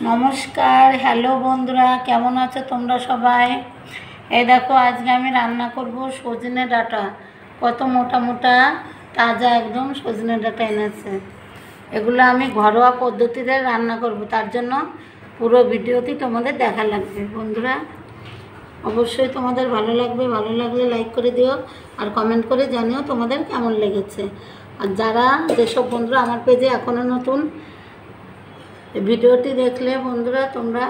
নমস্কার, হ্যালো বন্ধুরা, কেমন আছো তোমরা সবাই? এই দেখো, আজকে আমি রান্না করব সজনে ডাঁটা। কত মোটা মোটা তাজা একদম সজনে ডাঁটা এনেছে। এগুলো আমি ঘরোয়া পদ্ধতিতে রান্না করব, তার জন্য পুরো ভিডিওটি তোমাদের দেখা লাগবে বন্ধুরা। অবশ্যই তোমাদের ভালো লাগবে, ভালো লাগলে লাইক করে দিও আর কমেন্ট করে জানিও তোমাদের কেমন লেগেছে। আর যারা যেসব বন্ধুরা আমার পেজে এখনও নতুন, ভিডিওটি দেখলে বন্ধুরা তোমরা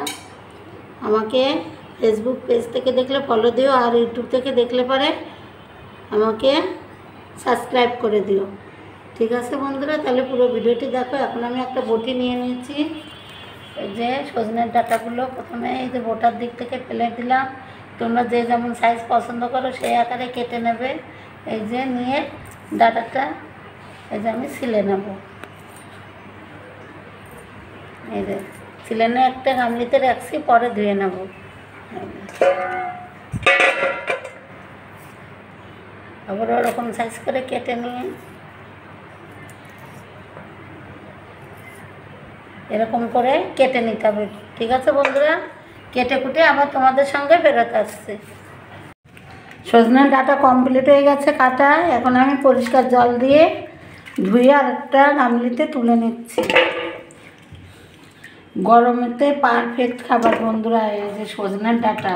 আমাকে ফেসবুক পেজ থেকে দেখলে ফলো দিও, আর ইউটিউব থেকে দেখলে পরে আমাকে সাবস্ক্রাইব করে দিও। ঠিক আছে বন্ধুরা, তাহলে পুরো ভিডিওটি দেখো। এখন আমি একটা বটি নিয়ে নিয়েছি। এই যে সজনের ডাঁটাগুলো প্রথমে এই যে বোটার দিক থেকে ফেলে দিলাম। তোমরা যে যেমন সাইজ পছন্দ করো সেই আকারে কেটে নেবে। এই যে নিয়ে ডাঁটাটা এই যে আমি ছিলে নেব। এই যে ছিলেনে একটা গামলিতে রাখছি, পরে ধুয়ে নেব। আবার ওরকম সাইজ করে কেটে নিয়ে এরকম করে কেটে নিতে হবে। ঠিক আছে বন্ধুরা, কেটে কুটে আবার তোমাদের সঙ্গে ফেরত আসছে। সজনের ডাঁটা কমপ্লিট হয়ে গেছে কাটা। এখন আমি পরিষ্কার জল দিয়ে ধুয়ে আরেকটা গামলিতে তুলে নিচ্ছি। গরমেতে পারফেক্ট খাবার বন্ধুরা, এই যে সজনের ডাঁটা।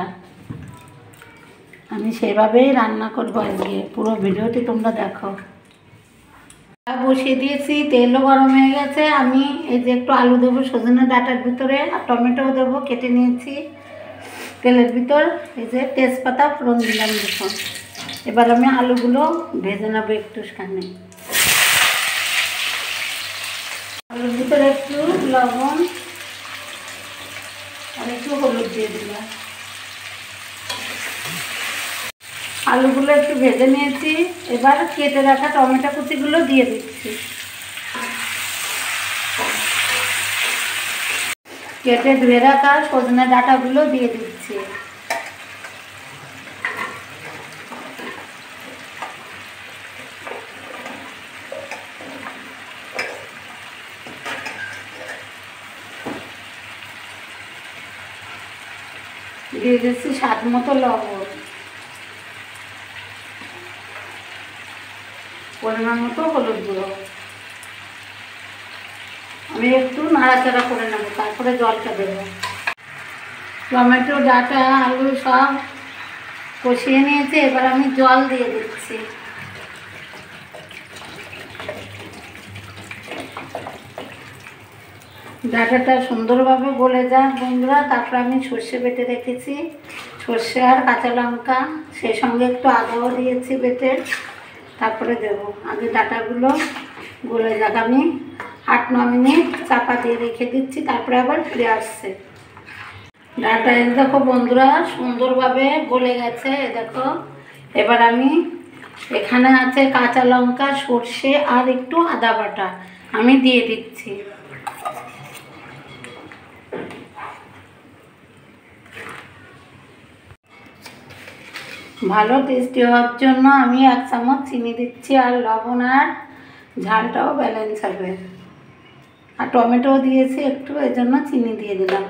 আমি সেভাবেই রান্না করবো আজকে, পুরো ভিডিওটি তোমরা দেখো। বসিয়ে দিয়েছি, তেলও গরম হয়ে গেছে। আমি এই যে একটু আলু দেবো সজনের ডাঁটার ভিতরে, আর টমেটোও দেবো, কেটে নিয়েছি তেলের ভিতর। এই যে তেজপাতা ফোড়ন দিলাম দেখো। এবার আমি আলুগুলো ভেজে নেবো একটুখানি। আলুর ভিতরে একটু লবণ আর একটু হলুদ দিয়ে দিলাম। আলুগুলো একটু ভেজে নিয়েছি। এবার কেটে রাখা টমেটো কুচিগুলো দিয়ে দিচ্ছি। কেটে ধুয়ে রাখা সজনে ডাঁটাগুলো দিয়ে দিচ্ছি। দিয়ে দিচ্ছি স্বাদ মতো লবণ, পরিমাণ মতো হলুদ গুঁড়ো। আমি একটু নাড়াচাড়া করে নেবো, তারপরে জলটা দেবো। টমেটো ডাঁটা আলু সব কষিয়ে নিয়েছি। এবার আমি জল দিয়ে দিচ্ছি। ডাঁটাটা সুন্দরভাবে গলে যায় বন্ধুরা। তারপর আমি সর্ষে বেটে রেখেছি, সর্ষে আর কাঁচা লঙ্কা, সেই সঙ্গে একটু আদাও দিয়েছি বেটে। তারপরে দেবো। আগে ডাঁটাগুলো গলে যাক। আমি 8-9 মিনিট চাপা দিয়ে রেখে দিচ্ছি, তারপরে আবার ফিরে আসছে। ডাঁটা দেখো বন্ধুরা সুন্দরভাবে গলে গেছে, দেখো। এবার আমি এখানে আছে কাঁচা লঙ্কা, সর্ষে আর একটু আদা বাটা আমি দিয়ে দিচ্ছি। ভালো টেস্টি হওয়ার জন্য আমি 1 চামচ চিনি দিচ্ছি, আর লবণ আর ঝালটাও ব্যালেন্স হবে। আর টমেটোও দিয়েছি একটু, এই জন্য চিনি দিয়ে দিলাম।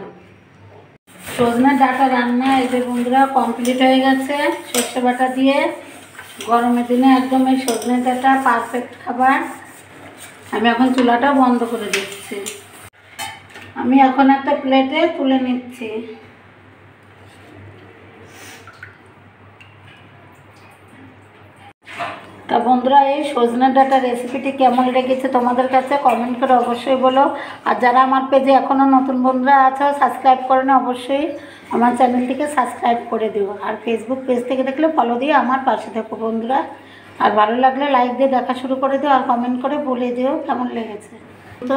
সজনে ডাঁটা রান্না এই যে বন্ধুরা কমপ্লিট হয়ে গেছে। সর্ষে বাটা দিয়ে গরমের দিনে একদম এই সজনে ডাঁটা পারফেক্ট খাবার। আমি এখন চুলাটা বন্ধ করে দিচ্ছি। আমি এখন একটা প্লেটে তুলে নিচ্ছি। তা বন্ধুরা, এই সজনে ডাঁটা রেসিপিটি কেমন লেগেছে তোমাদের কাছে কমেন্ট করে অবশ্যই বলো। আর যারা আমার পেজে এখনও নতুন বন্ধুরা আছো সাবস্ক্রাইব করে না, অবশ্যই আমার চ্যানেলটিকে সাবস্ক্রাইব করে দিও। আর ফেসবুক পেজ থেকে দেখলে ফলো দিয়ে আমার পাশে থেকো বন্ধুরা। আর ভালো লাগলে লাইক দিয়ে দেখা শুরু করে দিও, আর কমেন্ট করে বলে দিও কেমন লেগেছে। তো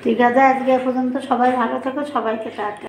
ঠিক আছে, আজকে এ পর্যন্ত। সবাই ভালো থেকো, সবাইকে টাটা।